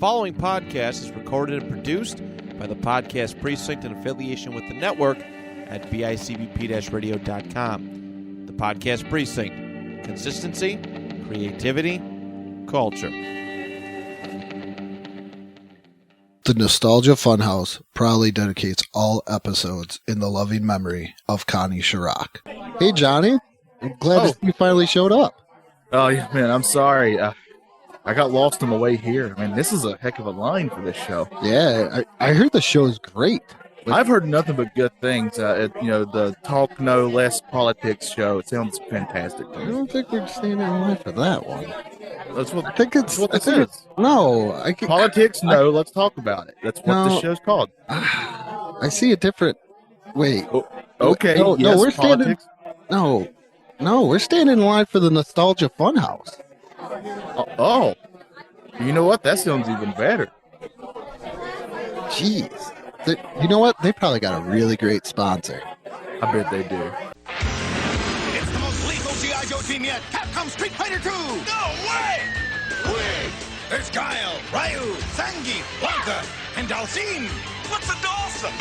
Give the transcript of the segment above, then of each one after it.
following podcast is recorded and produced by the Podcast Precinct in affiliation with the network at bicbp-radio.com. The Podcast Precinct. Consistency, creativity, culture. The Nostalgia Funhouse proudly dedicates all episodes in the loving memory of Connie Chirac. Hey, Johnny. I'm glad you finally showed up. Oh, yeah, man, I'm sorry. I got lost on the way here. I mean, this is a heck of a line for this show. Yeah, I heard the show's great. I've heard nothing but good things. The Talk No Less Politics show. It sounds fantastic. I don't think we're standing in line for that one. That's what I think it's what this is. No, Politics. No, let's talk about it. That's what the show's called. I see a different. Wait. Okay. No, yes, we're politics. standing. No, we're standing in line for the Nostalgia Funhouse. Oh, you know what? That sounds even better. Jeez. You know what? They probably got a really great sponsor. I bet they do. It's the most lethal G.I. Joe team yet. Capcom Street Fighter 2. No way! Wait. There's Guile, Ryu, Zangief, Blanca, and Dhalsim. What's a Dhalsim?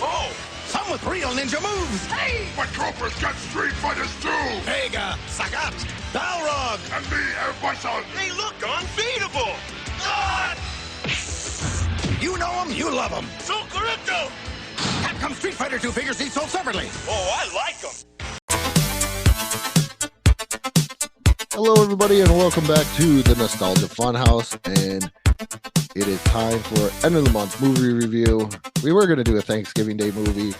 Oh, some with real ninja moves. Hey! But Cobra's got Street Fighters too! Vega, Sagat, Balrog. And me, El Bison! They look unbeatable. Ah! You know them, you love them. So correcto. Capcom Street Fighter 2 figures each sold separately. Oh, I like them. Hello, everybody, and welcome back to the Nostalgia Funhouse. And it is time for end of the month movie review. We were going to do a Thanksgiving Day movie,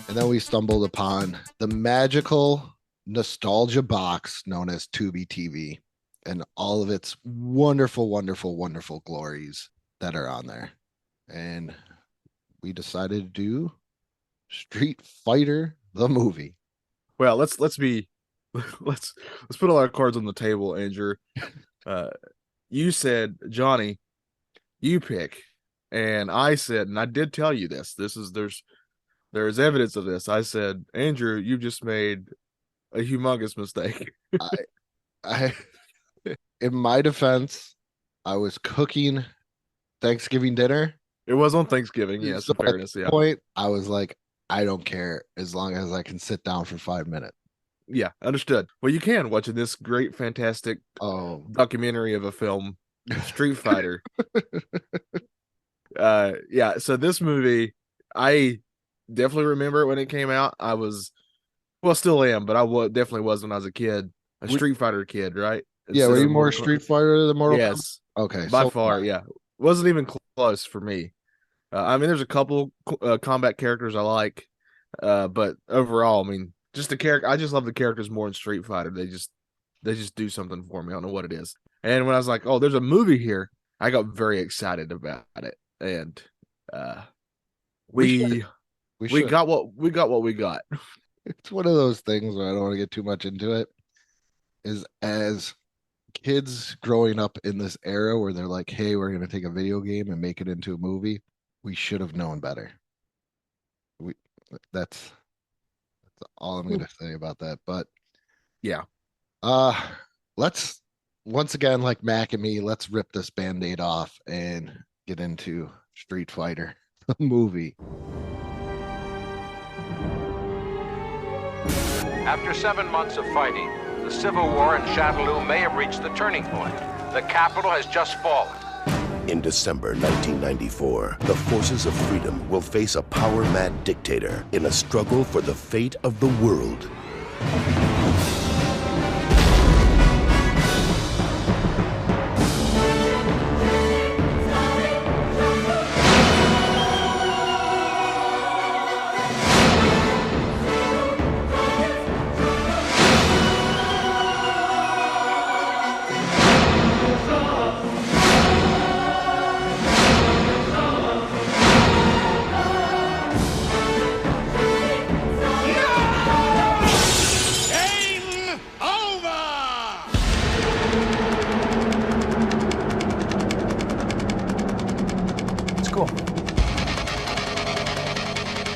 and then we stumbled upon the magical nostalgia box known as Tubi TV and all of its wonderful, wonderful, wonderful glories that are on there. And we decided to do Street Fighter the movie. Well, let's put all our cards on the table, Andrew. You said, Johnny, you pick, and I said, and I did tell you this. There's evidence of this. I said, Andrew, you just made a humongous mistake. I in my defense, I was cooking Thanksgiving dinner. It was on Thanksgiving, yes. So in fairness, at yeah. that point, I was like, I don't care as long as I can sit down for 5 minutes. Yeah, understood. Well, you can watching this great, fantastic documentary of a film, Street Fighter. Yeah. So this movie, I definitely remember it when it came out. I was, well, still am, but I definitely was when I was a kid, a Street Fighter kid, right? Yeah, were you more Street Fighter than Mortal Kombat? Yes. Okay. By far, yeah. Wasn't even close for me. I mean, there's a couple combat characters I like, but overall, I mean, just the character. I just love the characters more in Street Fighter. They just do something for me. I don't know what it is. And when I was like, oh, there's a movie here, I got very excited about it. And we got what we got. It's one of those things where I don't want to get too much into it. Is as kids growing up in this era where they're like, hey, we're going to take a video game and make it into a movie, we should have known better. That's all I'm going to say about that. But yeah, let's once again, like Mac and me, let's rip this Band-Aid off and get into Street Fighter the movie. After 7 months of fighting, the civil war in Shadaloo may have reached the turning point. The capital has just fallen. In December 1994, the forces of freedom will face a power-mad dictator in a struggle for the fate of the world.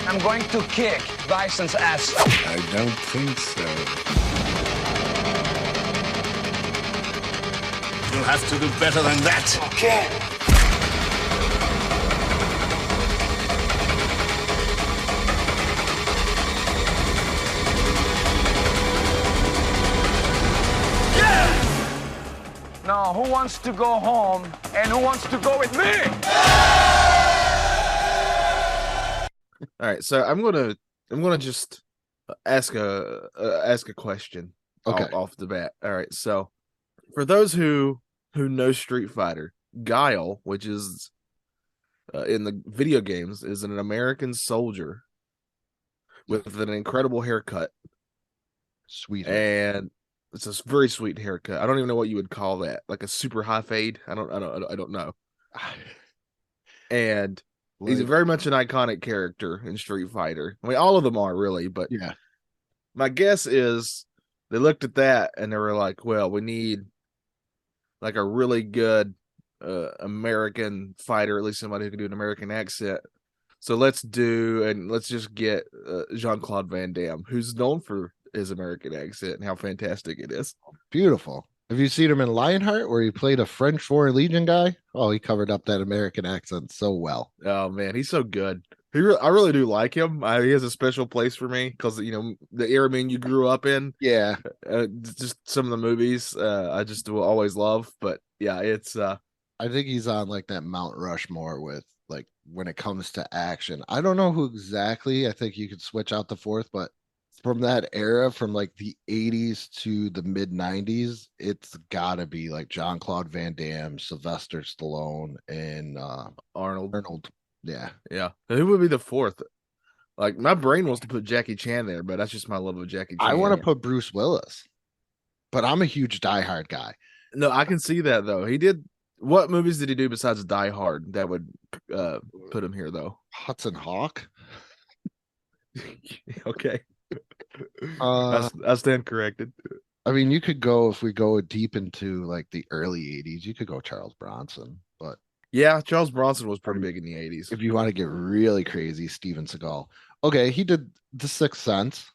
I'm going to kick Bison's ass. I don't think so. You'll have to do better than that. Okay. Now, who wants to go home and who wants to go with me? All right, so I'm gonna just ask a question Okay. off the bat. All right, so for those who know Street Fighter, Guile, which is in the video games, is an American soldier with an incredible haircut, Sweet. and it's a very sweet haircut. I don't even know what you would call that, like a super high fade. I don't know. And he's very much an iconic character in Street Fighter. I mean, all of them are really, but yeah. my guess is they looked at that and they were like, well, we need like a really good American fighter, at least somebody who can do an American accent. So let's just get Jean-Claude Van Damme, who's known for his American accent and how fantastic it is. Beautiful. Have you seen him in Lionheart where he played a French Foreign Legion guy? Oh, he covered up that American accent so well. Oh man, he's so good. I really do like him. He has a special place for me because the era you grew up in. Yeah. Just some of the movies I just will always love. But yeah, it's I think he's on like that Mount Rushmore with like when it comes to action. I don't know who exactly. I think you could switch out the fourth, but from that era, from like the 80s to the mid 90s, it's gotta be like Jean-Claude Van Damme, Sylvester Stallone, and Arnold. Yeah. Who would be the fourth? Like my brain wants to put Jackie Chan there, but that's just my love of Jackie Chan. I want to put Bruce Willis, but I'm a huge Die Hard guy. No, I can see that though. What movies did he do besides Die Hard that would put him here though? Hudson Hawk. Okay. I stand corrected. I mean, you could go, if we go deep into like the early 80s, you could go Charles Bronson, but yeah, Charles Bronson was pretty big in the 80s. if you want to get really crazy, Steven Seagal. Okay, he did The Sixth Sense.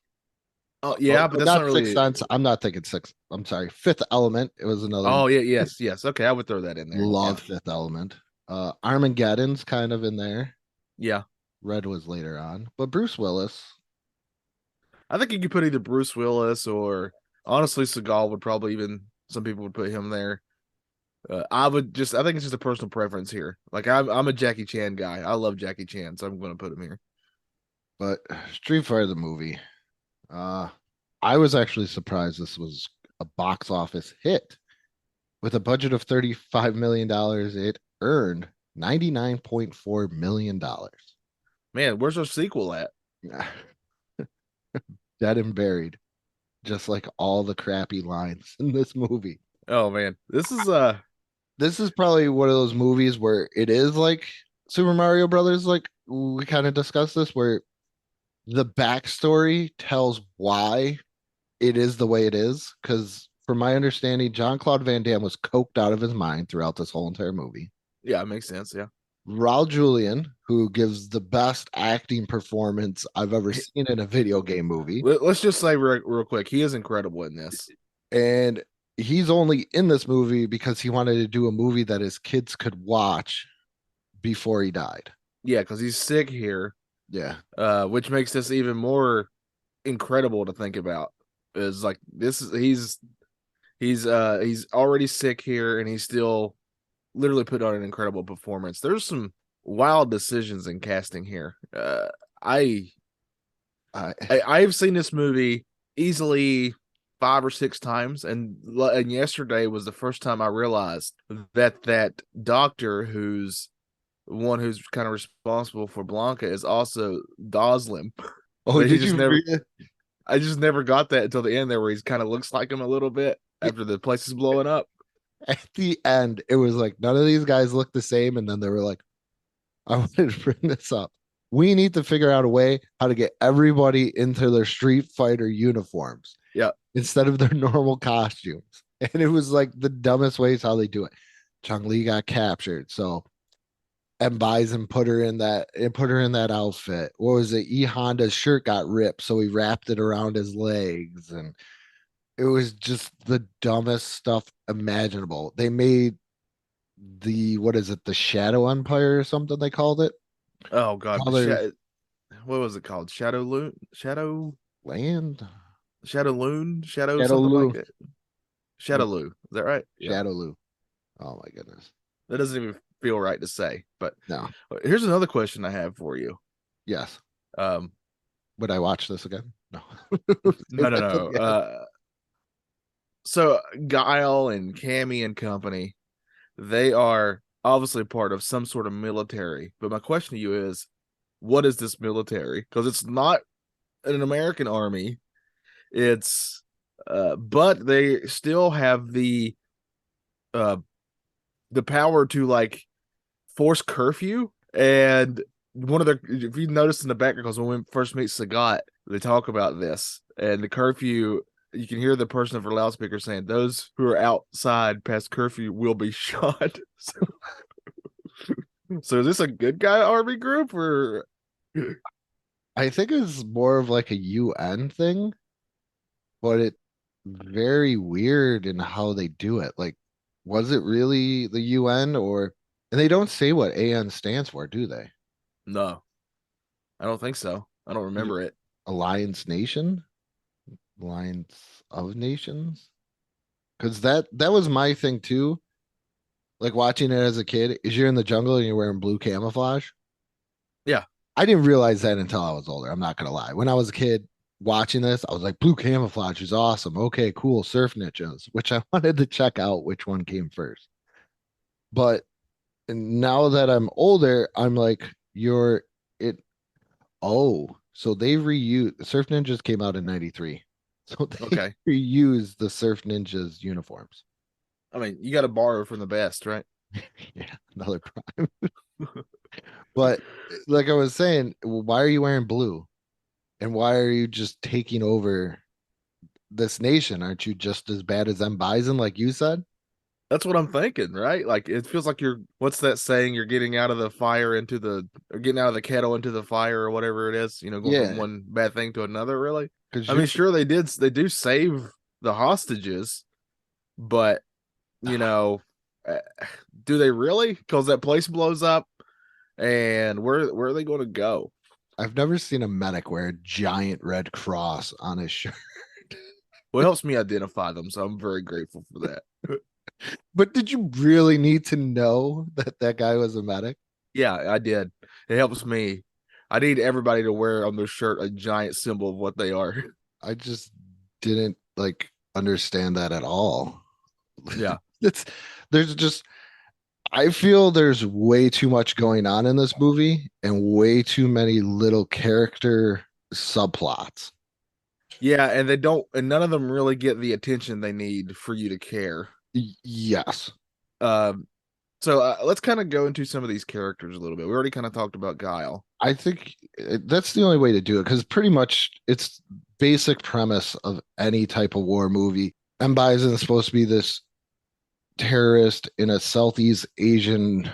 Oh yeah, but that's not really Sixth Sense. I'm not thinking I'm sorry, Fifth Element. It was another. Oh yeah, yes. Okay, I would throw that in there. Love Fifth Element. Armageddon's kind of in there. Yeah. Red was later on, but Bruce Willis. I think you could put either Bruce Willis or honestly Seagal would probably some people would put him there. I think it's just a personal preference here. Like I'm a Jackie Chan guy. I love Jackie Chan, so I'm going to put him here. But Street Fighter the movie, I was actually surprised this was a box office hit. With a budget of $35 million, it earned $99.4 million. Man, where's our sequel at? Dead and buried, just like all the crappy lines in this movie. Oh man, this is probably one of those movies where it is like Super Mario Brothers. Like we kind of discussed this, where the backstory tells why it is the way it is. Because from my understanding, Jean-Claude Van Damme was coked out of his mind throughout this whole entire movie. Yeah, it makes sense. Yeah. Raul Julian, who gives the best acting performance I've ever seen in a video game movie. Let's just say real quick, he is incredible in this. And he's only in this movie because he wanted to do a movie that his kids could watch before he died. Yeah, because he's sick here. Yeah. Which makes this even more incredible to think about. Is like he's already sick here and he's still literally put on an incredible performance. There's some wild decisions in casting here. I've seen this movie easily 5 or 6 times, and yesterday was the first time I realized that doctor who's one who's kind of responsible for Blanca is also Doslim. Oh, did you? I just never got that until the end there, where he kind of looks like him a little bit after the place is blowing up. At the end, it was like none of these guys look the same, and then they were like, "I wanted to bring this up. We need to figure out a way how to get everybody into their Street Fighter uniforms, instead of their normal costumes." And it was like the dumbest ways how they do it. Chun-Li got captured, so M. Bison put her in that outfit. What was it? E Honda's shirt got ripped, so he wrapped it around his legs, and it was just the dumbest stuff imaginable. They made what is it, the Shadow Empire or something they called it? Oh God, Color what was it called? Shadow Loon, Land? Shadow Shadow something Lu. like that. Shadowloo, is that right? Yeah, Shadow Lu. Oh my goodness. that doesn't even feel right to say. But No. here's another question I have for you. Yes. Um, Would I watch this again? No. no. So Guile and Cammy and company, they are obviously part of some sort of military. But my question to you is, what is this military? Because it's not an American army. It's but they still have the power to like force curfew. And one of their, if you notice in the background, because when we first meet Sagat, they talk about this and the curfew. You can hear the person over loudspeaker saying, "Those who are outside past curfew will be shot." So is this a good guy army group or? I think it's more of like a UN thing, but it's very weird in how they do it. Like, was it really the UN or, and they don't say what AN stands for, do they? No, I don't think so. I don't remember it. Alliance Nation? Alliance of Nations? Because that was my thing too. Like watching it as a kid, is you're in the jungle and you're wearing blue camouflage. Yeah. I didn't realize that until I was older. I'm not gonna lie. When I was a kid watching this, I was like, blue camouflage is awesome. Okay, cool. Surf ninjas, which I wanted to check out which one came first. But now that I'm older, I'm like, you're it. Oh, so they reused Surf Ninjas came out in '93. So they Okay. reused the Surf Ninjas uniforms. I mean, you got to borrow from the best, right? Yeah, another crime. But like I was saying, why are you wearing blue? And why are you just taking over this nation? Aren't you just as bad as M. Bison, like you said? That's what I'm thinking, right? Like it feels like you're, what's that saying? You're getting out of the fire into the, or getting out of the kettle into the fire or whatever it is, going Yeah. from one bad thing to another, really. Because I mean, sure, they do save the hostages, but uh, do they really? Because that place blows up, and where are they going to go? I've never seen a medic wear a giant red cross on his shirt. Well, it helps me identify them, so I'm very grateful for that. But did you really need to know that guy was a medic? Yeah, I did. It helps me. I need everybody to wear on their shirt a giant symbol of what they are. I just didn't like understand that at all. Yeah. I feel there's way too much going on in this movie and way too many little character subplots. Yeah, and none of them really get the attention they need for you to care. Yes. So let's kind of go into some of these characters a little bit. We already kind of talked about Guile. I think that's the only way to do it because pretty much it's basic premise of any type of war movie. M. Bison is supposed to be this terrorist in a Southeast Asian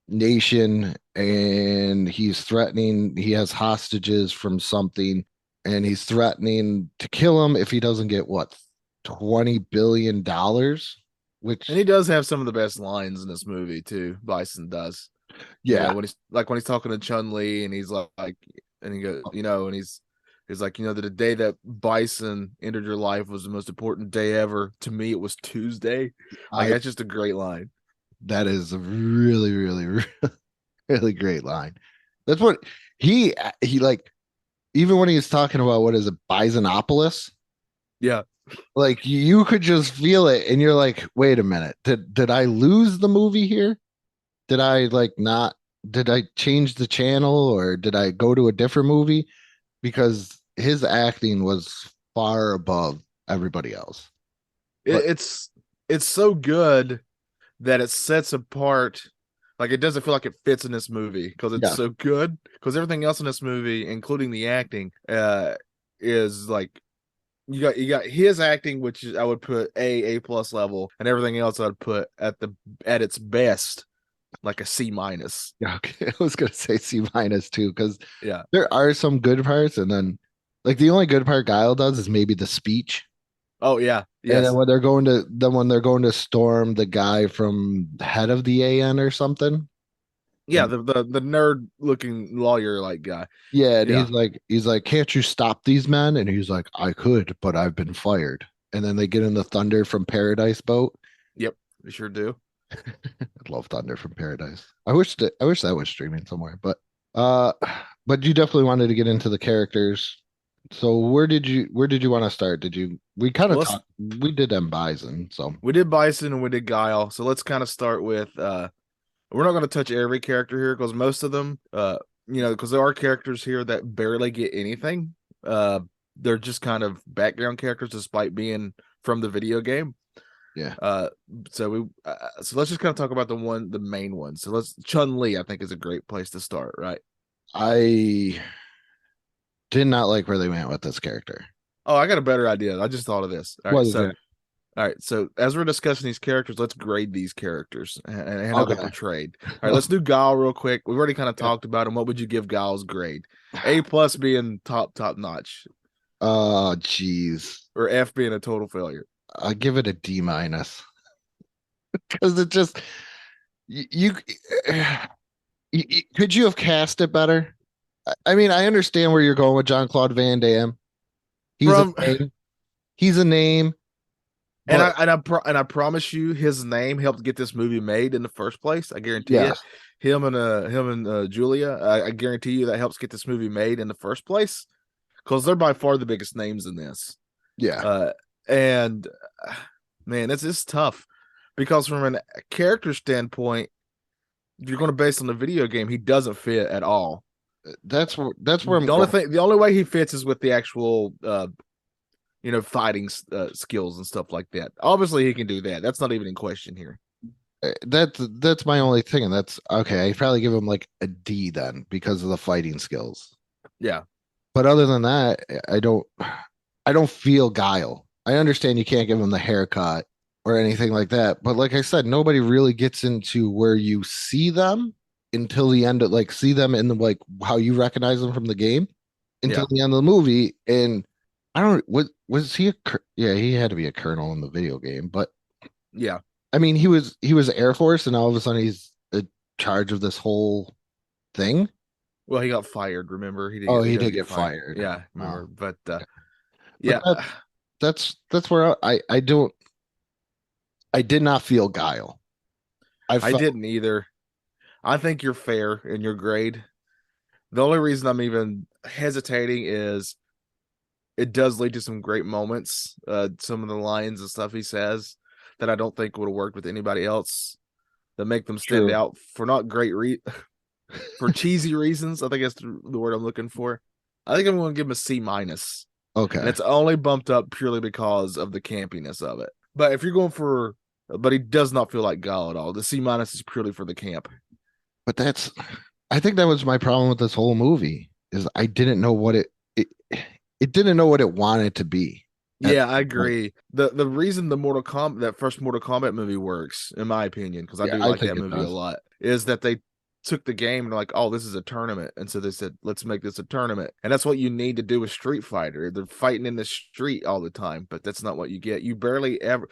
nation, and he has hostages from something, and he's threatening to kill him if he doesn't get what, $20 billion, which, and he does have some of the best lines in this movie too. Bison does. Yeah. When he's talking to Chun-Li and he's like, and he goes, and he's like, that the day that Bison entered your life was the most important day ever. To me, it was Tuesday. That's just a great line. That is a really, really, really great line. That's what he like, even when he's talking about, what is it, Bisonopolis? Yeah. Like you could just feel it and you're like, wait a minute, did I lose the movie here? Did I change the channel or did I go to a different movie? Because his acting was far above everybody else. It's so good that it sets apart. Like it doesn't feel like it fits in this movie because it's so good. Because everything else in this movie, including the acting, is like you got his acting, which I would put A+ level, and everything else I'd put at its best like a C-. Yeah, okay. I was gonna say C- too, because yeah, there are some good parts, and then like the only good part Guile does is maybe the speech. Oh yeah, And Yes. then when they're going to storm the guy from head of the AN or something. Yeah, the nerd looking lawyer like guy. Yeah, and Yeah. he's like, can't you stop these men? And he's like, I could, but I've been fired. And then they get in the Thunder from Paradise boat. Yep, we sure do. I love Thunder from Paradise. I wish that was streaming somewhere, but you definitely wanted to get into the characters. So where did you want to start? We kind of Well, talked, we did M. Bison, so We did Bison and we did Guile. So let's kind of start with we're not going to touch every character here because most of them because there are characters here that barely get anything. They're just kind of background characters despite being from the video game. yeah. So let's just kind of talk about the main one. So Chun-Li, I think, is a great place to start, right? I did not like where they went with this character. Oh, I got a better idea. I just thought of this. All What right, is so it? all right, so as we're discussing these characters, let's grade these characters and how they're Okay. portrayed. All right, let's do Guile real quick. We've already kind of talked about him. What would you give Guile's grade? A+ being top notch, Oh, geez. or F being a total failure? I give it a D- because it just you, could you have cast it better? I mean, I understand where you're going with Jean-Claude Van Damme. He's From- a name. He's a name. And But I promise you, his name helped get this movie made in the first place. I guarantee yes, it. Him and Julia. I guarantee you that helps get this movie made in the first place because they're by far the biggest names in this. yeah, And man, it's tough because from a character standpoint, if you're going to base on the video game, he doesn't fit at all. that's where I'm The only way he fits is with the actual fighting skills and stuff like that. Obviously, he can do that. That's not even in question here. That's my only thing, and that's okay. I'd probably give him like a D then because of the fighting skills. Yeah. But other than that, I don't feel Guile. I understand you can't give him the haircut or anything like that, but like I said, nobody really gets into where you see them until the end of like see them in the like how you recognize them from the game until the end of the movie. And I don't was he he had to be a colonel in the video game, but Yeah. I mean he was Air Force and all of a sudden he's in charge of this whole thing. Well, he got fired. Remember, he did get fired. Yeah, remember, but yeah, that's where I did not feel Guile. I didn't either. I think you're fair in your grade. The only reason I'm even hesitating is it does lead to some great moments. Some of the lines and stuff he says that I don't think would have worked with anybody else that make them stand True. out for not great for cheesy reasons. I think that's the word I'm looking for. I think I'm going to give him a C-. Okay. And it's only bumped up purely because of the campiness of it. But if you're going but he does not feel like Guile at all. The C- is purely for the camp. But I think that was my problem with this whole movie is I didn't know what it didn't know what it wanted to be. Yeah, I agree. The reason that first Mortal Kombat movie works, in my opinion, because I do like that movie a lot, is that they took the game and they're like, oh, this is a tournament. And so they said, let's make this a tournament. And that's what you need to do with Street Fighter. They're fighting in the street all the time, but that's not what you get. You barely ever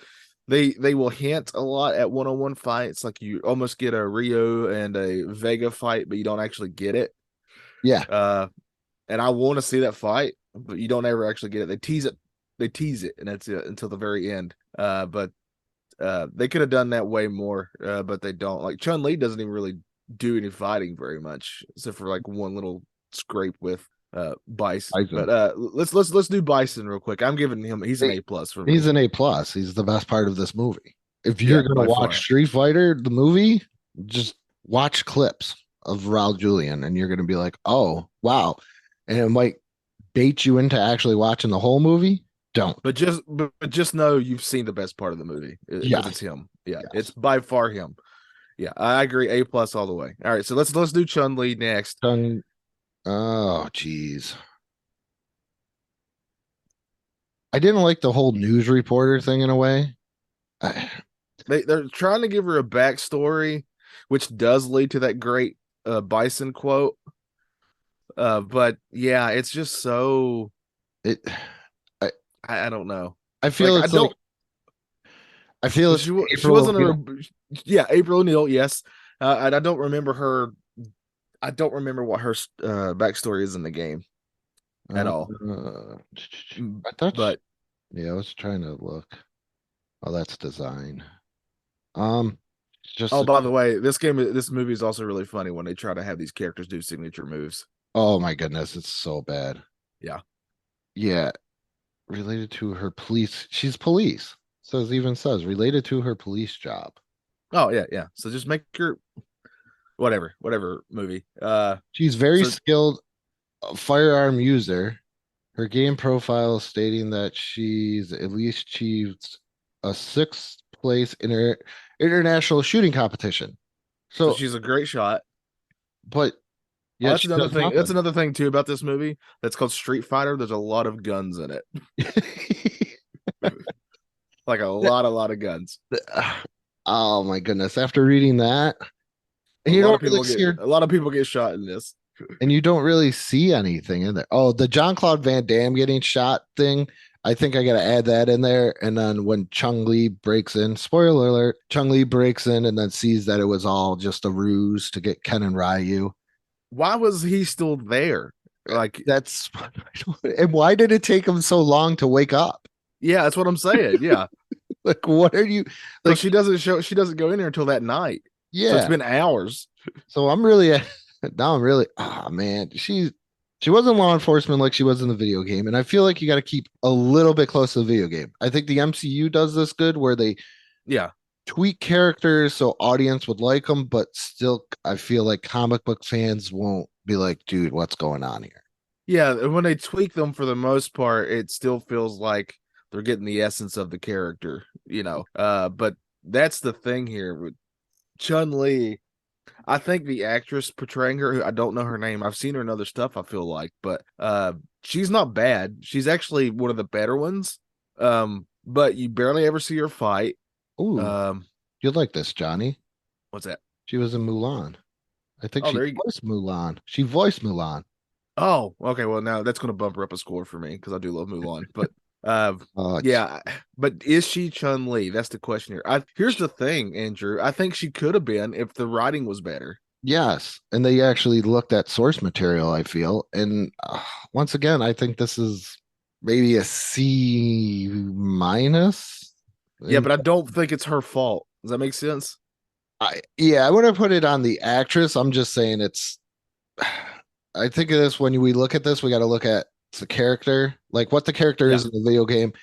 they will hint a lot at one-on-one fights. Like you almost get a Rio and a Vega fight, but you don't actually get it. Yeah. And I want to see that fight, but you don't ever actually get it. They tease it, and that's it until the very end. But they could have done that way more, but they don't. Like Chun-Li doesn't even really do any fighting very much, except for like one little scrape with Bison. But let's do Bison real quick. I'm giving him he's an A+ for me. He's an A+. He's the best part of this movie. If you're gonna watch far. Street Fighter the movie, just watch clips of Raul Julian, and you're gonna be like, oh wow, and it might bait you into actually watching the whole movie. Don't. But just know you've seen the best part of the movie. Yeah. It's him. Yeah, it's by far him. Yeah, I agree. A+ all the way. All right, so let's do Chun-Li next. Oh, geez. I didn't like the whole news reporter thing in a way. They're trying to give her a backstory, which does lead to that great Bison quote. But yeah, it's just so I I don't know. feel Like, it's like I feel She April wasn't O'Neil. yeah, April O'Neil, yes. And I don't remember her. I don't remember what her backstory is in the game at all. I thought. But Yeah, I was trying to look. Oh, that's design. Just. oh, by the way, this movie is also really funny when they try to have these characters do signature moves. Oh my goodness, it's so bad. Yeah. Yeah, related to her police. She's police. So it even says related to her police job. Oh yeah, yeah. So just make your whatever movie. She's very So- skilled firearm user. Her game profile stating that she's at least achieved a sixth place in her international shooting competition. So So, she's a great shot. but Oh, yeah, that's she another does thing. That's nothing. another thing too about this movie. That's called Street Fighter. There's a lot of guns in it, like a lot of guns. Oh my goodness! After reading that, and A you lot don't of people really see her, a lot of people get shot in this. and you don't really see anything in there. Oh, the John Claude Van Damme getting shot thing. I think I got to add that in there. And then when Chung Li breaks in, spoiler alert, Chung Li breaks in and then sees that it was all just a ruse to get Ken and Ryu. Why was he still there? Like, That's and why did it take him so long to wake up? yeah, that's what I'm saying. Yeah, Like, what are you like like? she doesn't go in there until that night. Yeah. So it's been hours. So I'm really now I'm really man, she wasn't law enforcement like she was in the video game, and I feel like you got to keep a little bit close to the video game. I think the MCU does this good where they Yeah, tweak characters so audience would like them, but still I feel like comic book fans won't be like, dude, what's going on here? yeah. When they tweak them, for the most part, it still feels like they're getting the essence of the character. But that's the thing here with Chun-Li. I think the actress portraying her, I don't know her name. I've seen her in other stuff, I feel like, but she's not bad. She's actually one of the better ones. But you barely ever see her fight. Ooh, you'd like this, Johnny. What's that? She was in Mulan. I think Oh, she there you go. voiced Mulan. She voiced Mulan. Oh, okay. Well, now that's going to bump her up a score for me because I do love Mulan. But Oh, yeah, but is she Chun-Li? That's the question here. Here's the thing, Andrew. I think she could have been if the writing was better. yes, and they actually looked at source material, I feel. And once again, I think this is maybe a C minus. Yeah, but I don't think it's her fault. Does that make sense? I would have put it on the actress. I'm just saying it's I think of this when we look at this, we got to look at the character, like what the character is in the video game.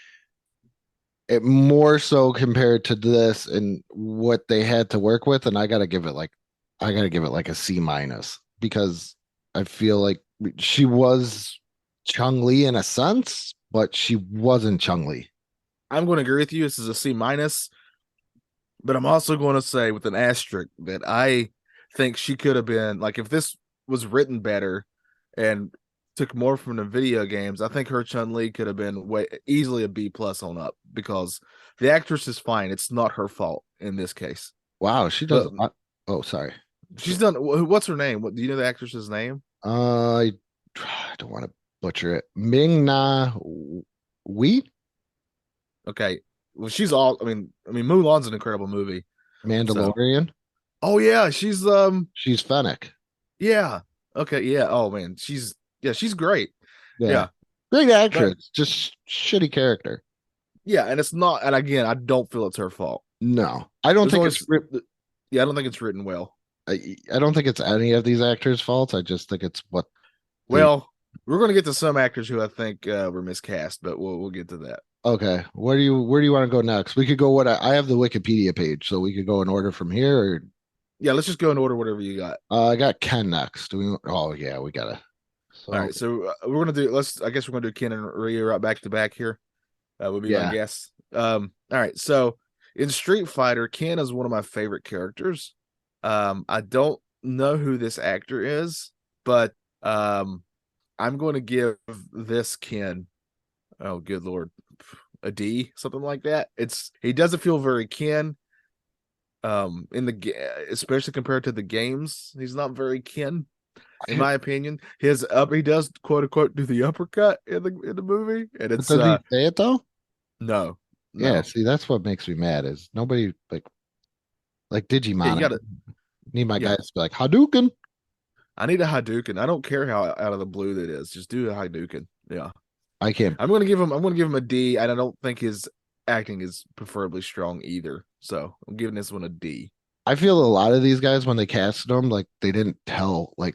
It more so compared to this and what they had to work with, and I gotta give it like a C minus because I feel like she was Chung-Li in a sense, but she wasn't Chung-Li. I'm going to agree with you. This is a C minus, but I'm also going to say with an asterisk that I think she could have been like if this was written better and took more from the video games, I think her Chun-Li could have been easily a B plus on up because the actress is fine. It's not her fault in this case. Wow, she does. Oh, sorry. She's done. What's her name? Do you know the actress's name? I don't want to butcher it. Ming Na Wee. Okay. Well, she's all. I mean, Mulan's an incredible movie. Mandalorian. So. Oh yeah, she's Fennec. Yeah. Okay. Yeah. Oh man, she's great. Yeah. Great actress. But, just shitty character. Yeah, and it's not. And again, I don't feel it's her fault. No, I don't think it's. Yeah, I don't think it's written well. I don't think it's any of these actors' faults. I just think it's what. Well, we're going to get to some actors who I think were miscast, but we'll get to that. Okay, where do you want to go next? We could go. I have the Wikipedia page, so we could go in order from here. Or yeah, let's just go in order. Whatever you got. I got Ken next. Oh yeah, we gotta. So, all right, so we're gonna do. I guess we're gonna do Ken and Ryu right back to back here. Would be my guess. All right, so in Street Fighter, Ken is one of my favorite characters. I don't know who this actor is, but I'm going to give this Ken. Oh, good Lord. A D, something like that. He doesn't feel very Ken. Especially compared to the games, he's not very Ken, in my opinion. He does quote unquote do the uppercut in the movie, and it's does he say it though? No, No. Yeah, see, that's what makes me mad is nobody like Digimon. Yeah, you gotta. Need my Yeah. guys to be like Hadouken. I need a Hadouken. I don't care how out of the blue that is. Just do a Hadouken. Yeah. I can't. I'm gonna give him a D, and I don't think his acting is preferably strong either. So I'm giving this one a D. I feel a lot of these guys when they casted them, like they didn't they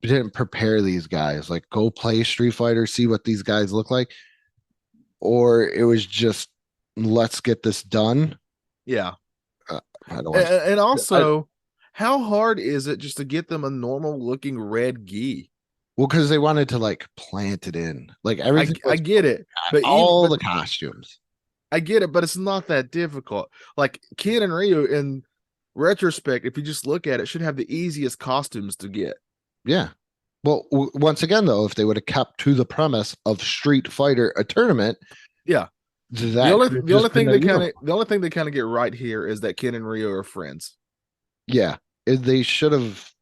didn't prepare these guys. Like go play Street Fighter, see what these guys look like, or it was just let's get this done. Yeah. I don't. And also, how hard is it just to get them a normal looking red gi? Well, because they wanted to like plant it in, like everything. I get it, but all the costumes. I get it, but it's not that difficult. Like Ken and Ryu, in retrospect, if you just look at it, should have the easiest costumes to get. Yeah. Well, once again, though, if they would have kept to the premise of Street Fighter, a tournament, yeah. The only thing they kind of get right here is that Ken and Ryu are friends. Yeah, they should have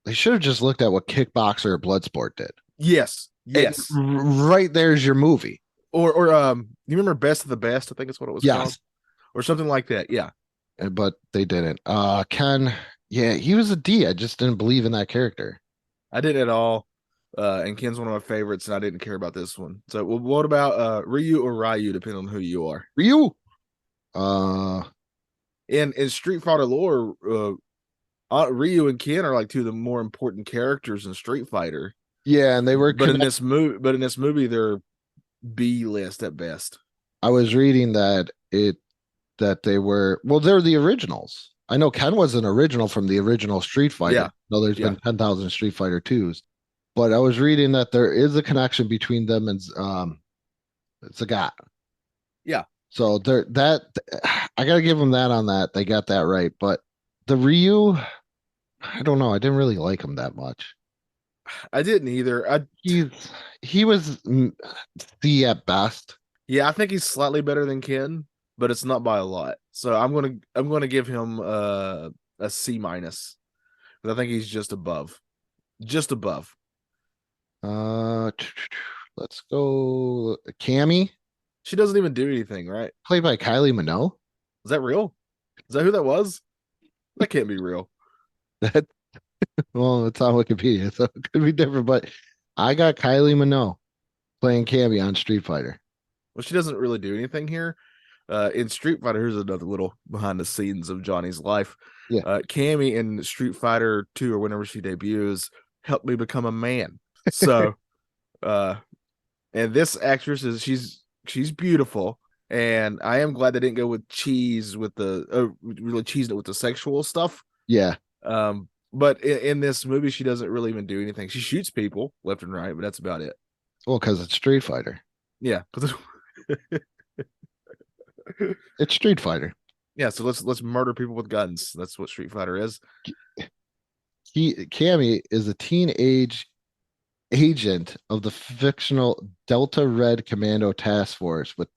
just looked at what Kickboxer or Bloodsport did. Yes. And right there's your movie. Or you remember Best of the Best? I think it's what it was called, or something like that. Yeah, but they didn't. Ken, yeah, he was a D. I just didn't believe in that character. I didn't at all. And Ken's one of my favorites, and I didn't care about this one. So, what about Ryu or Ryu, depending on who you are? Ryu. In Street Fighter lore, Ryu and Ken are like two of the more important characters in Street Fighter. Yeah, and they were. But in this movie, they're B list at best. I was reading that they were they're the originals. I know Ken was an original from the original Street Fighter. Yeah. No, there's been 10,000 Street Fighter 2s. But I was reading that there is a connection between them and Sagat. Yeah. So I gotta give them that on that. They got that right. But the Ryu, I don't know. I didn't really like him that much. I didn't either. He was C at best. Yeah, I think he's slightly better than Ken, but it's not by a lot. So I'm gonna give him a C minus. I think he's just above. Just above. Let's go Cammy. She doesn't even do anything, right? Played by Kylie Minogue. Is that real? Is that who that was? That can't be real. That well, it's on Wikipedia, so it could be different. But I got Kylie Minogue playing Cammy on Street Fighter. Well, she doesn't really do anything here. In Street Fighter, here's another little behind the scenes of Johnny's life. Yeah. Cammy in Street Fighter 2 or whenever she debuts helped me become a man. So, and this actress she's beautiful, and I am glad they didn't go with really cheesing it with the sexual stuff. Yeah. But in this movie, she doesn't really even do anything. She shoots people left and right, but that's about it. Well, because it's Street Fighter. Yeah, because it's Street Fighter. Yeah, so let's murder people with guns. That's what Street Fighter is. Cammy is a teenage agent of the fictional Delta Red Commando Task Force with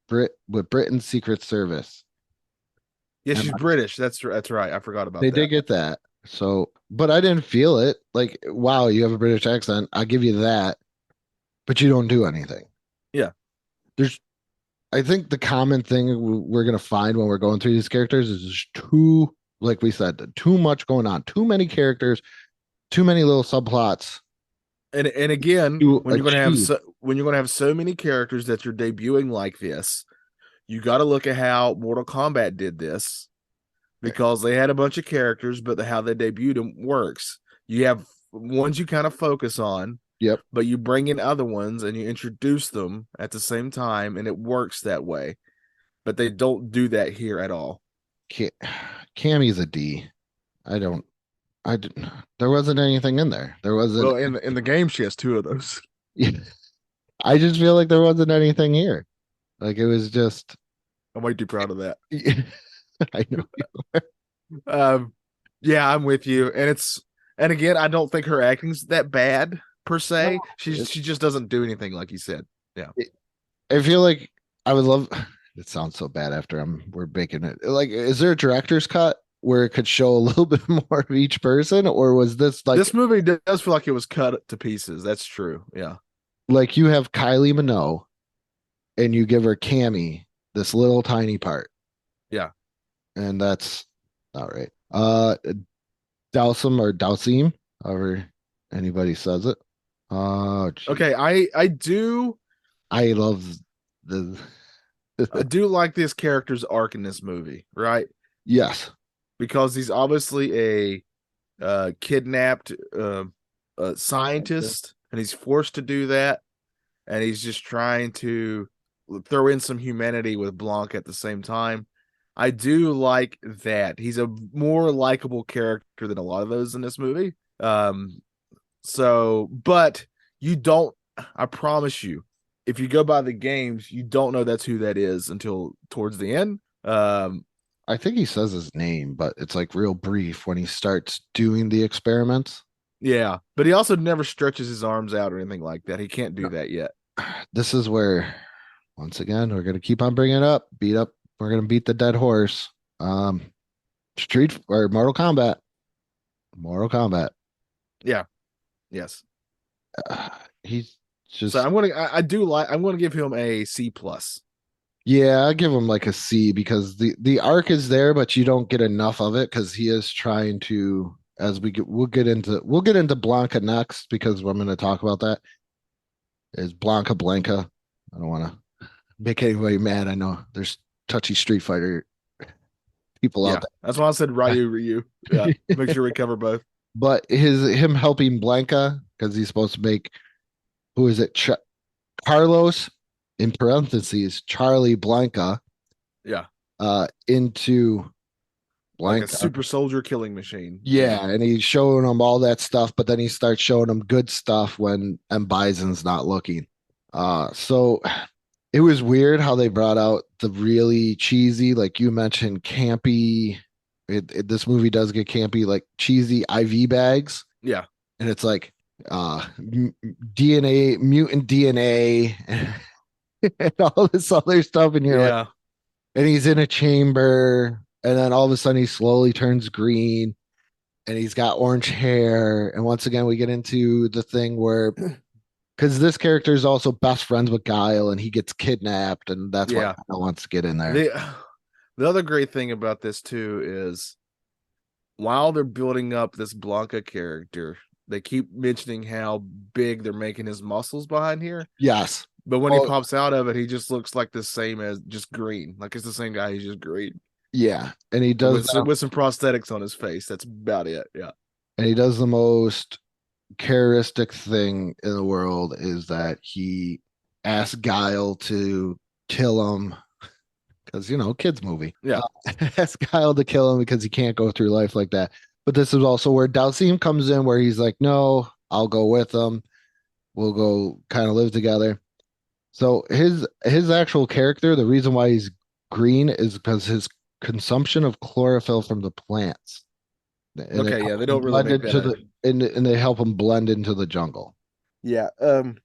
Britain's Secret Service. Yeah, she's British. That's right. I forgot about that. They did get that. So, but I didn't feel it. Like, wow, you have a British accent. I'll give you that. But you don't do anything. Yeah. I think the common thing we're going to find when we're going through these characters is just too, like we said, too much going on. Too many characters, too many little subplots. And again, when you're going to have so many characters that you're debuting like this, you got to look at how Mortal Kombat did this, because they had a bunch of characters, but how they debuted them works. You have ones you kind of focus on. Yep. But you bring in other ones and you introduce them at the same time, and it works that way. But they don't do that here at all. Cammy's a D. There wasn't anything in there. There wasn't. Well, in the game, she has two of those. Yeah. I just feel like there wasn't anything here. Like it was just. I'm way too proud of that. I know. Yeah, I'm with you. And again, I don't think her acting's that bad per se. No, she just doesn't do anything like you said. Yeah. I feel like I would love. It sounds so bad after we're making it. Like, is there a director's cut where it could show a little bit more of each person, or was this like this movie does feel like it was cut to pieces? That's true. Yeah. Like you have Kylie Minogue, and you give her Cammy, this little tiny part. Yeah. And that's not right. Dowsum or Dowsim, however anybody says it. Gee. Okay, I do I love the I do like this character's arc in this movie, right? yes. Because he's obviously a kidnapped scientist, and he's forced to do that, and he's just trying to throw in some humanity with Blanc at the same time. I do like that. He's a more likable character than a lot of those in this movie. But you don't, I promise you, if you go by the games, you don't know that's who that is until towards the end. I think he says his name, but it's like real brief when he starts doing the experiments. Yeah, but he also never stretches his arms out or anything like that. He can't do that yet. This is where, once again, we're gonna keep on bringing it up. We're gonna beat the dead horse. Street or Mortal Kombat. Mortal Kombat. Yeah. Yes. He's just. So I'm gonna give him a C plus. Yeah, I give him like a C because the arc is there, but you don't get enough of it because he is trying to. As we'll get into Blanca next because I'm going to talk about that. Is Blanca? I don't want to make anybody mad. I know there's touchy Street Fighter people out there. That's why I said Ryu. Yeah, make sure we cover both. But him helping Blanca because he's supposed to make who is it? Carlos in parentheses Charlie Blanca. Yeah. Into Blanca. Like a super soldier killing machine. Yeah, and he's showing them all that stuff, but then he starts showing them good stuff when M. Bison's not looking. So it was weird how they brought out the really cheesy, like you mentioned, campy. This movie does get campy, like cheesy IV bags. Yeah, and it's like DNA, mutant DNA, and all this other stuff. And you're like, and he's in a chamber. And then all of a sudden he slowly turns green and he's got orange hair. And once again, we get into the thing where, because this character is also best friends with Guile and he gets kidnapped. And that's what I wants to get in there. The other great thing about this too is while they're building up this Blanca character, they keep mentioning how big they're making his muscles behind here. Yes. But when he pops out of it, he just looks like the same as just green. Like it's the same guy. He's just green. Yeah, and he does with some prosthetics on his face. That's about it. Yeah, and he does the most characteristic thing in the world is that he asks Guile to kill him because kids movie. Yeah, asks Guile to kill him because he can't go through life like that. But this is also where Dhalsim comes in, where he's like, "No, I'll go with him. We'll go kind of live together." So his actual character, the reason why he's green is because his consumption of chlorophyll from the plants. And they don't really make that and they help him blend into the jungle. Yeah, and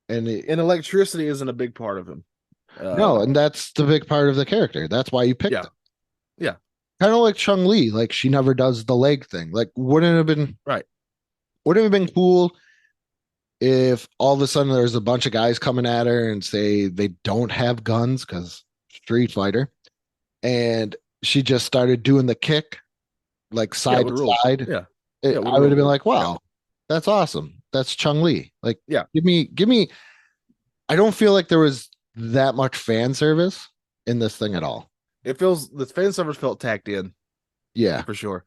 electricity isn't a big part of him. No, and that's the big part of the character. That's why you picked him. Yeah, kind of like Chun-Li, like she never does the leg thing. Like wouldn't it have been right? Wouldn't it have been cool if all of a sudden there's a bunch of guys coming at her and say they don't have guns because Street Fighter. And she just started doing the kick, like side to side. Yeah. I would have been like, wow, that's awesome. That's Chun-Li. Like, give me. I don't feel like there was that much fan service in this thing at all. The fan service felt tacked in. Yeah, for sure.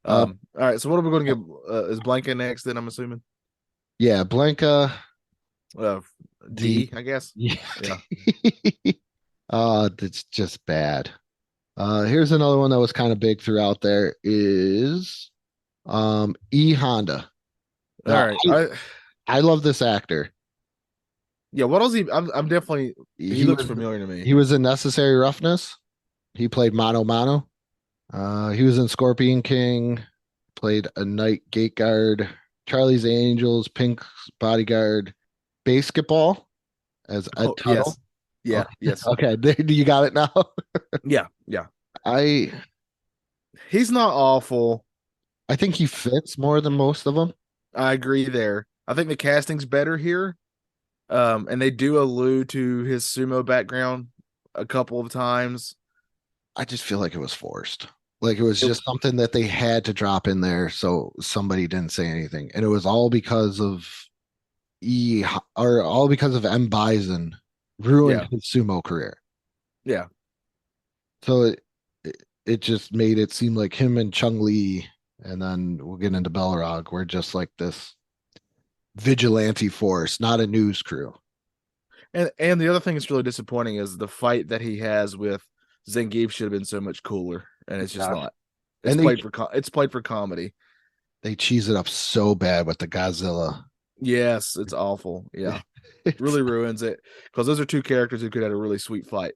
All right. So what are we going to give? Is Blanca next? Then I'm assuming. Yeah, Blanca. D, I guess. Yeah. That's just bad. Here's another one that was kind of big throughout there is E Honda. All right. I love this actor. Yeah, what else I'm definitely he looks familiar to me. He was in Necessary Roughness. He played Mano Mano. He was in Scorpion King, played a night gate guard, Charlie's Angels, Pink's bodyguard, Basketball as Ed Tuttle. Yes. Yes. Okay, you got it now. Yeah. He's not awful. I think he fits more than most of them. I agree there. I think the casting's better here. And they do allude to his sumo background a couple of times. I just feel like it was forced. Like it was just something that they had to drop in there so somebody didn't say anything. And it was all because of all because of M. Bison ruined his sumo career. Yeah. So it just made it seem like him and Chung Lee, and then we'll get into Balrog, were just like this vigilante force, not a news crew. And the other thing that's really disappointing is the fight that he has with Zangief should have been so much cooler, and it's just not. It's played for comedy. They cheese it up so bad with the Godzilla. Yes, it's awful. Yeah, it really ruins it because those are two characters who could have a really sweet fight.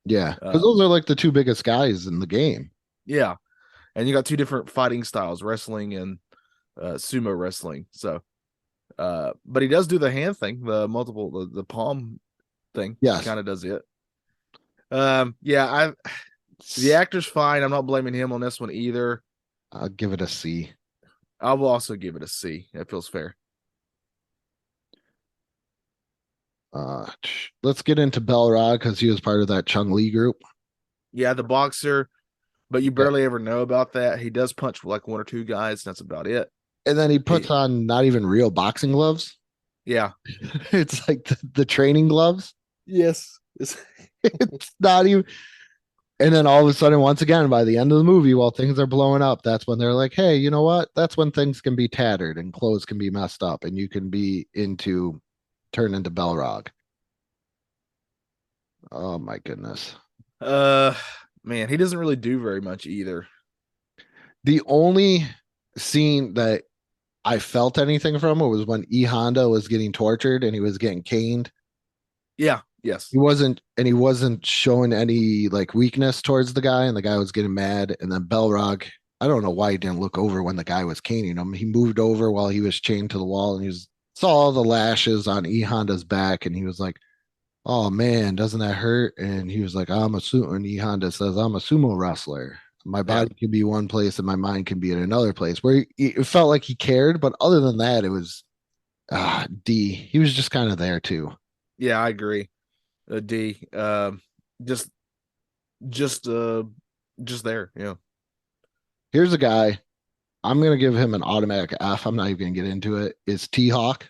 Yeah, because those are like the two biggest guys in the game. Yeah, and you got two different fighting styles, wrestling and sumo wrestling. So, but he does do the hand thing, the palm thing. Yes, he kind of does it. The actor's fine. I'm not blaming him on this one either. I'll give it a C. I will also give it a C. That feels fair. Let's get into Balrog because he was part of that Chung Lee group. Yeah, the boxer, but you barely ever know about that. He does punch like one or two guys. That's about it. And then he puts on not even real boxing gloves. Yeah, it's like the training gloves. Yes, it's not even. And then all of a sudden, once again, by the end of the movie, while things are blowing up, that's when they're like, "Hey, you know what? That's when things can be tattered and clothes can be messed up, and you can be turn into Balrog." Oh my goodness. Man, he doesn't really do very much either. The only scene that I felt anything from it was when E Honda was getting tortured and he was getting caned. Yeah, yes. He wasn't showing any like weakness towards the guy, and the guy was getting mad. And then Balrog, I don't know why he didn't look over when the guy was caning him. He moved over while he was chained to the wall, and saw all the lashes on E Honda's back, and he was like, "Oh man, doesn't that hurt?" And he was like, "I'm a sumo." And E Honda says, "I'm a sumo wrestler. My body can be one place and my mind can be in another place." Where it felt like he cared, but other than that, it was D. He was just kind of there too. Yeah, I agree. D. Just there. Yeah. Here's a guy. I'm gonna give him an automatic F. I'm not even gonna get into it. It's T-Hawk.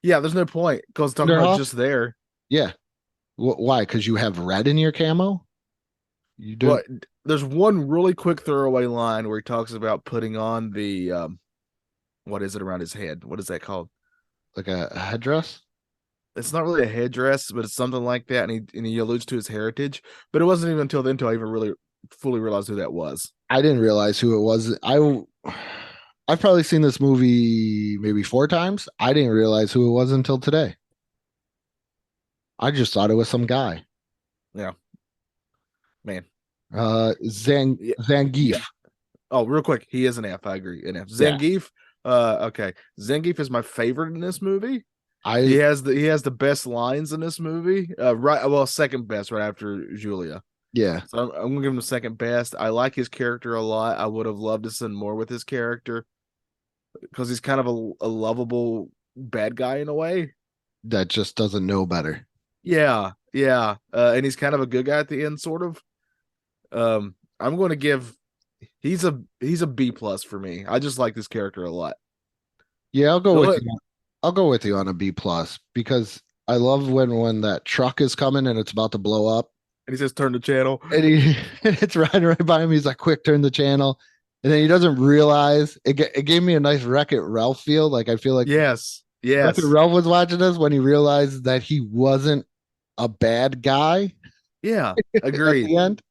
Yeah, there's no point because talking about just there. Yeah. Why? Because you have red in your camo? You do. But there's one really quick throwaway line where he talks about putting on the what is it around his head? What is that called? Like a headdress? It's not really a headdress, but it's something like that. And he alludes to his heritage. But it wasn't even until then until I even really fully realized who that was. I didn't realize who it was. I've probably seen this movie maybe 4 times. I didn't realize who it was until today. I just thought it was some guy. Yeah. Man. Zangief. Yeah. Oh, real quick. He is an F. I agree. An F. Zangief. Okay. Zangief is my favorite in this movie. He has the best lines in this movie. Second best right after Julia. Yeah. So I'm gonna give him the second best. I like his character a lot. I would have loved to see more with his character because he's kind of a lovable bad guy in a way that just doesn't know better. Yeah. And he's kind of a good guy at the end, sort of. I'm going to give he's a B+ for me. I just like this character a lot. Yeah, I'll go with you. I'll go with you on a B+ because I love when that truck is coming and it's about to blow up. And he says, "Turn the channel." And it's riding right by him. He's like, "Quick, turn the channel." And then he doesn't realize it gave me a nice Wreck-It Ralph feel. Like I feel like yes. Wreck-It Ralph was watching us when he realized that he wasn't a bad guy. Yeah, agreed. At the end,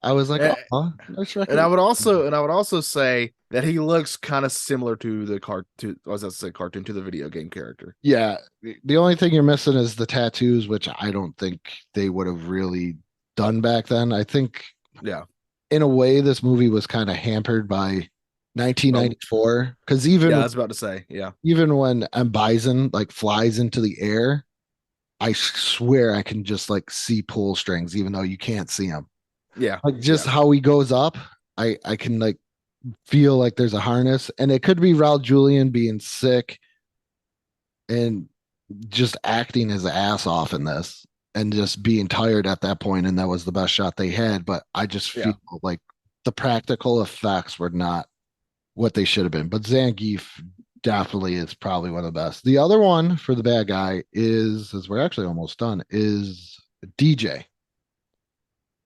I was like, nice and I would also say that he looks kind of similar to the cartoon. To the video game character. Yeah, the only thing you're missing is the tattoos, which I don't think they would have really done back then. I think, in a way, this movie was kind of hampered by 1994 because I was about to say, even when M. Bison like flies into the air, I swear I can just like see pull strings, even though you can't see them. Yeah, like just how he goes up, I can like feel like there's a harness, and it could be Raul Julian being sick and just acting his ass off in this. and just being tired at that point, and that was the best shot they had. But I just feel like the practical effects were not what they should have been. But Zangief definitely is probably one of the best. The other one for the bad guy is, as we're actually almost done, is DJ.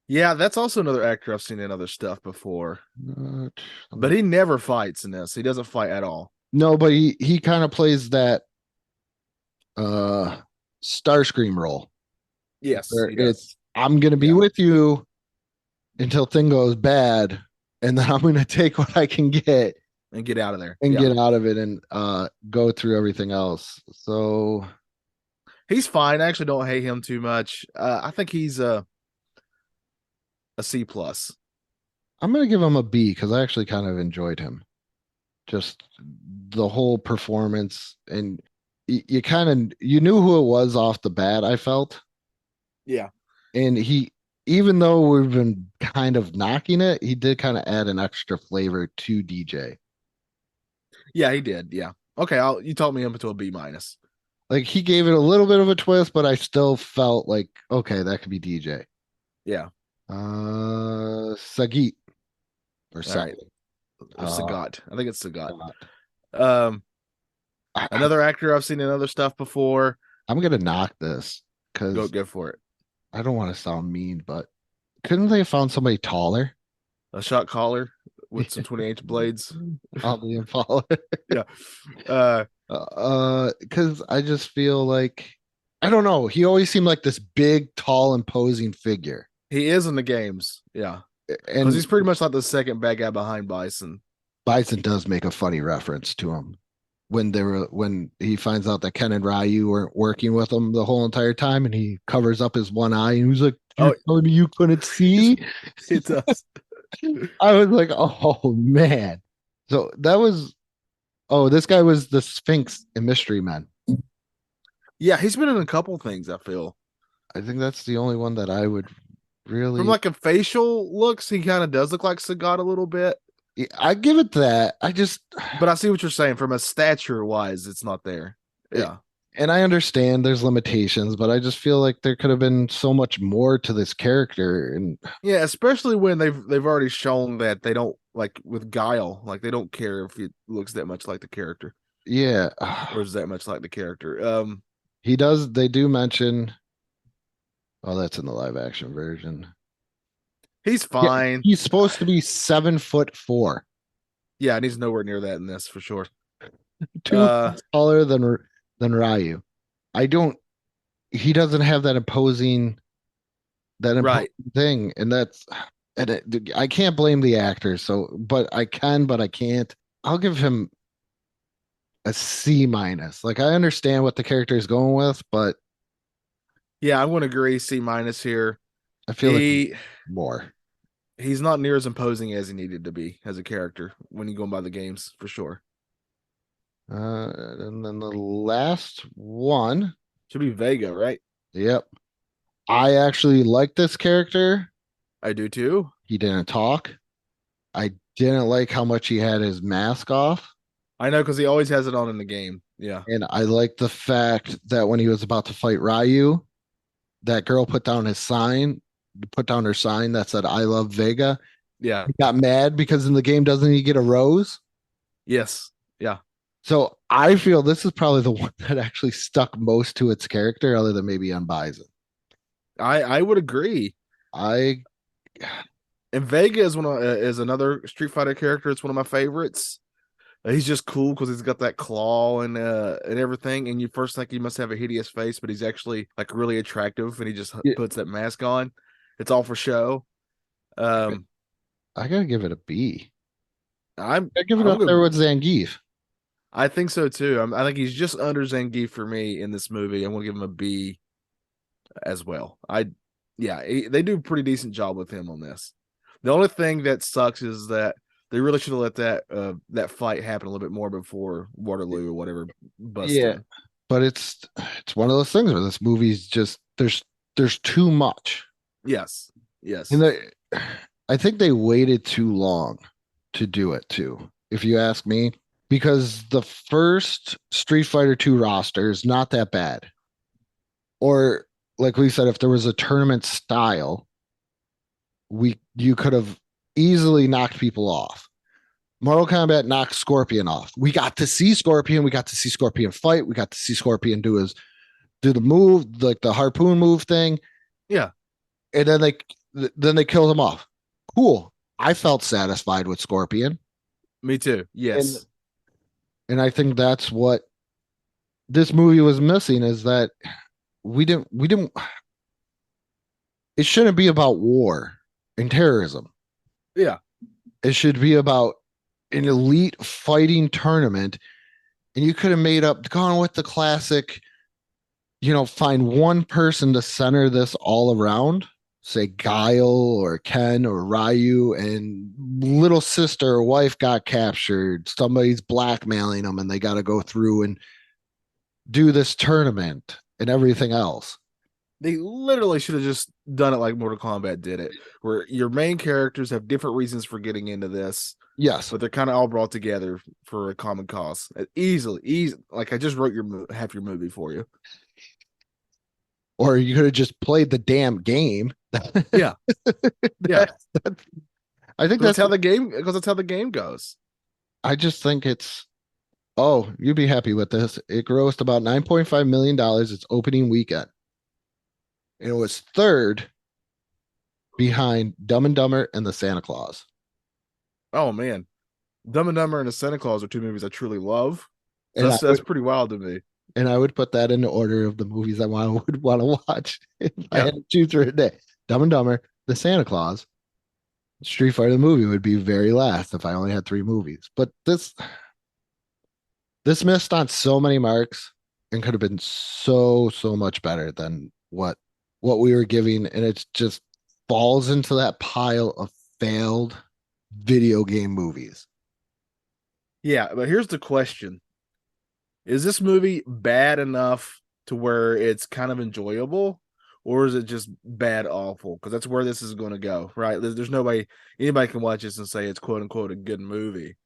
Yeah, that's also another actor I've seen in other stuff before. But he never fights in this. He doesn't fight at all. No, but he kind of plays that Starscream role. Yes, it's I'm gonna be with you until thing goes bad, and then I'm gonna take what I can get and get out of there and get out of it and go through everything else. So he's fine. I actually don't hate him too much. I think he's a C plus. I'm gonna give him a B because I actually kind of enjoyed him. Just the whole performance, and you kind of you knew who it was off the bat, I felt. Yeah. And he, even though we've been kind of knocking it, he did kind of add an extra flavor to DJ. Yeah, he did. Yeah. Okay, you talked me up to a B minus. Like he gave it a little bit of a twist, but I still felt like, okay, that could be DJ. Yeah. Sagit or Sagat. Sagat. I think it's Sagat. Sagat. Another actor I've seen in other stuff before. I'm gonna knock this because go for it. I don't want to sound mean, but couldn't they have found somebody taller? A shot caller with some 20-inch blades on the Impala. Yeah. Because I just feel like, I don't know. He always seemed like this big, tall, imposing figure. He is in the games. Yeah. And he's pretty much like the second bad guy behind Bison. Bison does make a funny reference to him when he finds out that Ken and Ryu weren't working with him the whole entire time, and he covers up his one eye and he's like, you couldn't see? It does. I was like, oh man. So that was, this guy was the Sphinx in Mystery Men. Yeah, he's been in a couple things, I feel. I think that's the only one that I would really. From like a facial looks, he kind of does look like Sagat a little bit. Yeah, I give it that. But I see what you're saying. From a stature wise, it's not there. Yeah. And I understand there's limitations, but I just feel like there could have been so much more to this character. And yeah, especially when they've already shown that they don't, like with Guile, like they don't care if it looks that much like the character. Yeah. Or is that much like the character. They do mention, that's in the live action version. He's fine. Yeah, he's supposed to be 7'4". Yeah, and he's nowhere near that in this for sure. Taller than Ryu. He doesn't have that imposing thing, and I can't blame the actor. But I can't. I'll give him a C minus. Like I understand what the character is going with, but yeah, I want to agree C minus here. I feel like more. He's not near as imposing as he needed to be as a character when you go by the games for sure. And then the last one should be Vega, right? Yep. I actually like this character. I do too. He didn't talk. I didn't like how much he had his mask off. I know, because he always has it on in the game. Yeah. And I like the fact that when he was about to fight Ryu, that girl put down her sign that said, "I love Vega." Yeah. He got mad because in the game, doesn't he get a rose? Yes. Yeah. So I feel this is probably the one that actually stuck most to its character, other than maybe on Bison. I would agree. And Vega is another Street Fighter character. It's one of my favorites. He's just cool because he's got that claw and everything. And you first think he must have a hideous face, but he's actually like really attractive, and he just puts that mask on. It's all for show. I gotta give it a B. I give it up there with Zangief. I think so too. I think he's just under Zangief for me in this movie. I'm gonna give him a B as well. They do a pretty decent job with him on this. The only thing that sucks is that they really should have let that fight happen a little bit more before Waterloo or whatever busted. Yeah, but it's one of those things where this movie's just there's too much. Yes. And I think they waited too long to do it too, if you ask me, because the first Street Fighter 2 roster is not that bad. Or like we said, if there was a tournament style, you could have easily knocked people off. Mortal Kombat knocked Scorpion off. We got to see Scorpion. We got to see Scorpion fight. We got to see Scorpion do the move, like the harpoon move thing. Yeah. And then they killed him off. Cool. I felt satisfied with Scorpion. Me too. Yes. And I think that's what this movie was missing, is that we didn't it shouldn't be about war and terrorism. Yeah. It should be about an elite fighting tournament. And you could have gone with the classic, find one person to center this all around, say Guile or Ken or Ryu, and little sister or wife got captured. Somebody's blackmailing them and they got to go through and do this tournament and everything else. They literally should have just done it like Mortal Kombat did it, where your main characters have different reasons for getting into this. Yes. But they're kind of all brought together for a common cause. Easily. Like I just wrote half your movie for you. Or you could have just played the damn game. Yeah. Yeah. I think that's how the game goes. I just think you'd be happy with this. It grossed about $9.5 million its opening weekend. And it was third behind Dumb and Dumber and The Santa Claus. Oh man. Dumb and Dumber and The Santa Claus are two movies I truly love. That's pretty wild to me. And I would put that in the order of the movies I would want to watch if I had to choose for a day. Dumb and Dumber, The Santa Claus, Street Fighter the movie would be very last if I only had 3 movies. But this missed on so many marks and could have been so much better than what we were giving, and it just falls into that pile of failed video game movies. Yeah, but here's the question. Is this movie bad enough to where it's kind of enjoyable, or is it just bad awful? Because that's where this is going to go, right? There's anybody can watch this and say it's quote unquote a good movie.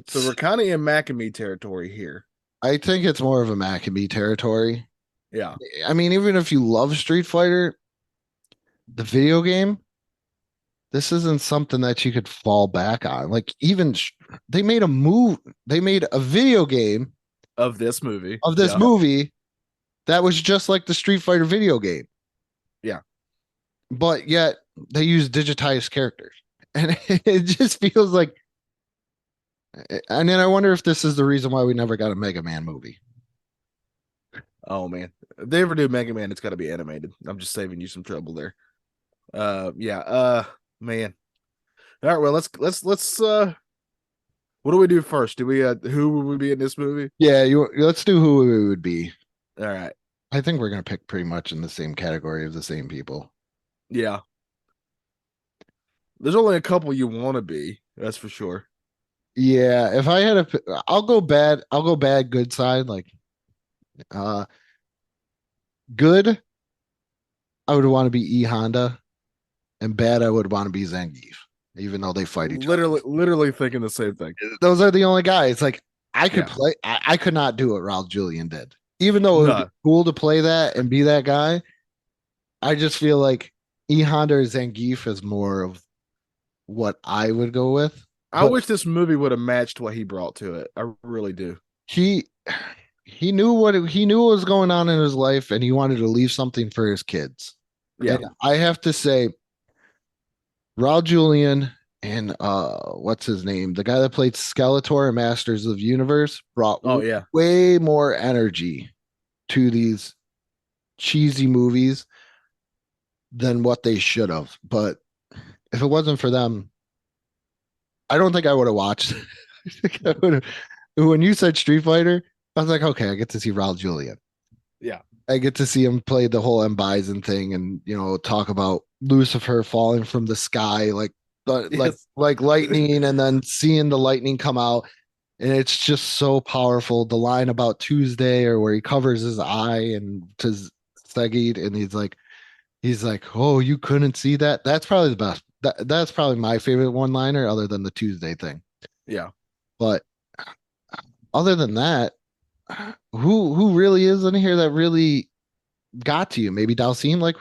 So we're kind of in Mac and Me territory here. I think it's more of a Mac and Me territory. Yeah. I mean, even if you love Street Fighter, the video game, this isn't something that you could fall back on. Like, even they made a video game of this movie movie that was just like the Street Fighter video game. Yeah. But yet they use digitized characters. And it just feels like, and then I wonder if this is the reason why we never got a Mega Man movie. Oh man, if they ever do Mega Man, it's got to be animated. I'm just saving you some trouble there. Man. All right, well, let's what do we do first? Do we who would we be in this movie? Yeah, let's do who we would be. All right. I think we're gonna pick pretty much in the same category of the same people. Yeah. There's only a couple you want to be, that's for sure. Yeah, if I had I'll go bad, good side. Like good, I would want to be E Honda, and bad I would want to be Zangief, even though they fight each other. Literally thinking the same thing. Those are the only guys. Like, I could play, I could not do what Raul Julian did. Even though it would be cool to play that and be that guy, I just feel like E Honda or Zangief is more of what I would go with. I wish this movie would have matched what he brought to it. I really do. He knew what was going on in his life, and he wanted to leave something for his kids. Yeah, and I have to say, Raul Julian and what's his name, the guy that played Skeletor in Masters of the Universe, brought way more energy to these cheesy movies than what they should have. But if it wasn't for them, I don't think I would have watched. When you said Street Fighter, I was like, okay, I get to see Raul Julian. Yeah. I get to see him play the whole M. Bison thing and, talk about Lucifer falling from the sky, like lightning, and then seeing the lightning come out. And it's just so powerful. The line about Tuesday, or where he covers his eye and to Segid, and he's like, oh, you couldn't see that? That's probably the best. That's probably my favorite one-liner, other than the Tuesday thing. Yeah. But other than that, who really is in here that really got to you. Maybe Dalcine, like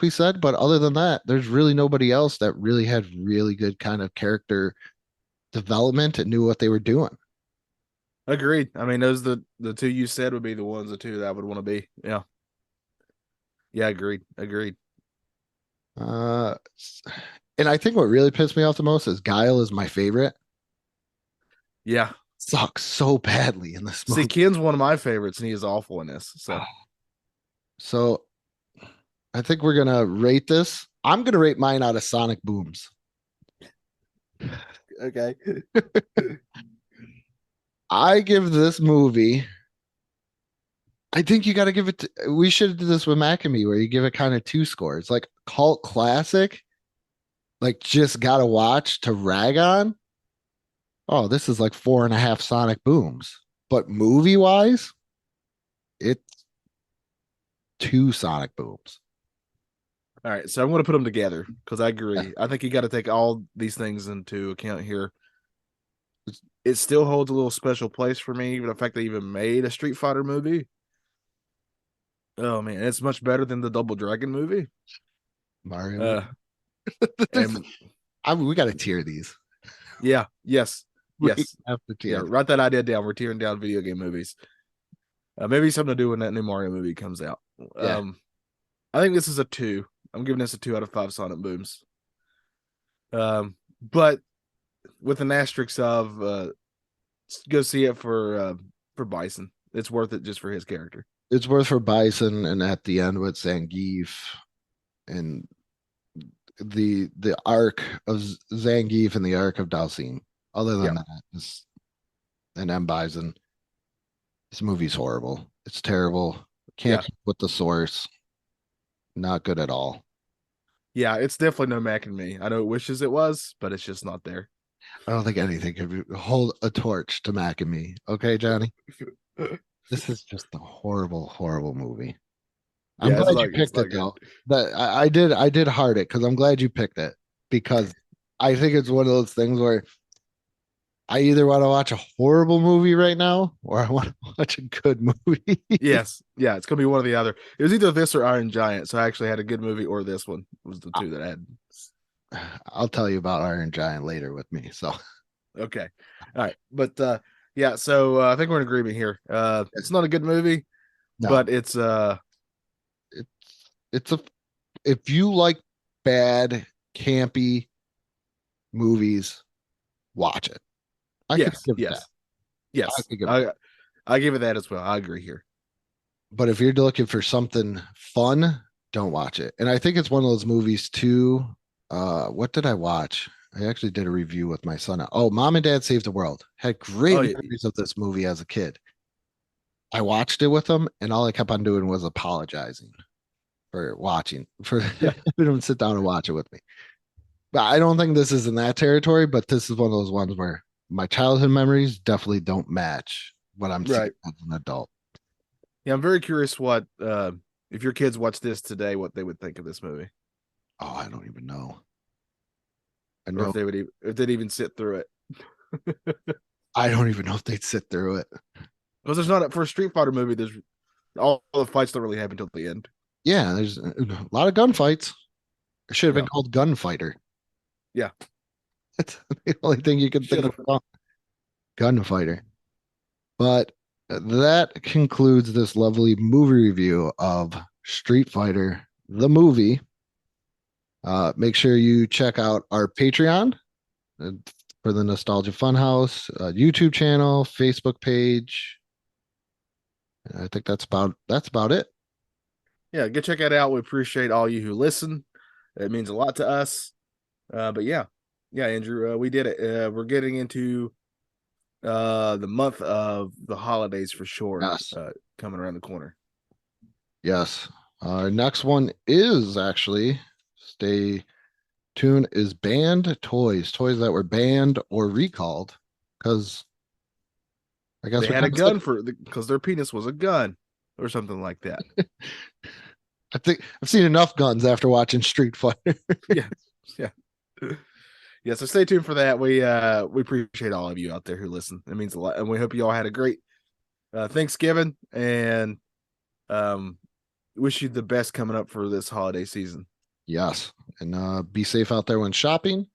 we said, but other than that, there's really nobody else that really had really good kind of character development and knew what they were doing. Agreed. I mean, those the two you said would be the two that I would want to be. Yeah. Yeah, agreed. And I think what really pissed me off the most is Guile is my favorite. Yeah. Sucks so badly in this movie. See, Ken's one of my favorites, and he is awful in this. So I think we're gonna rate this. I'm gonna rate mine out of Sonic Booms. Okay. I give this movie. I think you got to give it. We should do this with Mac and Me, where you give it kind of 2 scores, like cult classic, like just gotta watch to rag on. Oh, this is like 4.5 Sonic Booms, but movie wise, it's 2 Sonic Booms. All right, so I'm going to put them together because I agree. I think you got to take all these things into account here. It still holds a little special place for me, even the fact they even made a Street Fighter movie. Oh man, it's much better than the Double Dragon movie. Mario. And, we got to tier these. yeah. Yes. We Yes. have to tier. Yeah. Write that idea down. We're tearing down video game movies. Maybe something to do when that new Mario movie comes out. Yeah. I think this is a 2. I'm giving this a 2 out of 5 Sonic Booms. But with an asterisk of go see it for Bison. It's worth it just for his character. It's worth for Bison, and at the end with Zangief and the arc of Zangief and the arc of Dalcine. Other than that, and M. Bison, this movie's horrible. It's terrible. Can't keep with the source. Not good at all. Yeah, it's definitely no Mac and Me. I know it wishes it was, but it's just not there. I don't think anything could hold a torch to Mac and Me. Okay, Johnny? This is just a horrible, horrible movie. I'm glad you picked it though. But I did heart it because I'm glad you picked it, because I think it's one of those things where I either want to watch a horrible movie right now or I want to watch a good movie. Yes. Yeah, it's gonna be one or the other. It was either this or Iron Giant. So I actually had a good movie or this one was the 2 that I had. I'll tell you about Iron Giant later with me. So okay. All right. But yeah, so I think we're in agreement here. It's not a good movie, but it's if you like bad, campy movies, watch it. I give it that. Yes. I give it that as well. I agree here. But if you're looking for something fun, don't watch it. And I think it's one of those movies too. What did I watch? I actually did a review with my son. Oh, Mom and Dad Save the World. Had great memories of this movie as a kid. I watched it with them, and all I kept on doing was apologizing for watching, for having them sit down and watch it with me. But I don't think this is in that territory, but this is one of those ones where my childhood memories definitely don't match what I'm seeing as an adult. Yeah, I'm very curious what if your kids watch this today, what they would think of this movie. Oh, I don't even know. I know know if they'd even sit through it. I don't even know if they'd sit through it. Because there's not for a Street Fighter movie, there's all the fights don't really happen until the end. Yeah, there's a lot of gunfights. It should have been called Gunfighter. Yeah. That's the only thing you can think of. Gunfighter. But that concludes this lovely movie review of Street Fighter, the movie. Make sure you check out our Patreon for the Nostalgia Funhouse, YouTube channel, Facebook page. I think that's about it. Yeah, go check that out. We appreciate all you who listen. It means a lot to us. But yeah, Andrew, we did it. We're getting into the month of the holidays for sure. Yes. Coming around the corner. Yes. Our next one is actually, stay tuned, is banned toys that were banned or recalled because I guess they had a gun because their penis was a gun or something like that. I think I've seen enough guns after watching Street Fighter. Yeah. So stay tuned for that. We appreciate all of you out there who listen. It means a lot, and we hope you all had a great Thanksgiving, and wish you the best coming up for this holiday season. Yes. And be safe out there when shopping.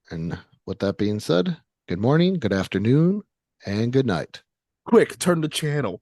And with that being said, good morning, good afternoon, and good night. Quick, turn the channel.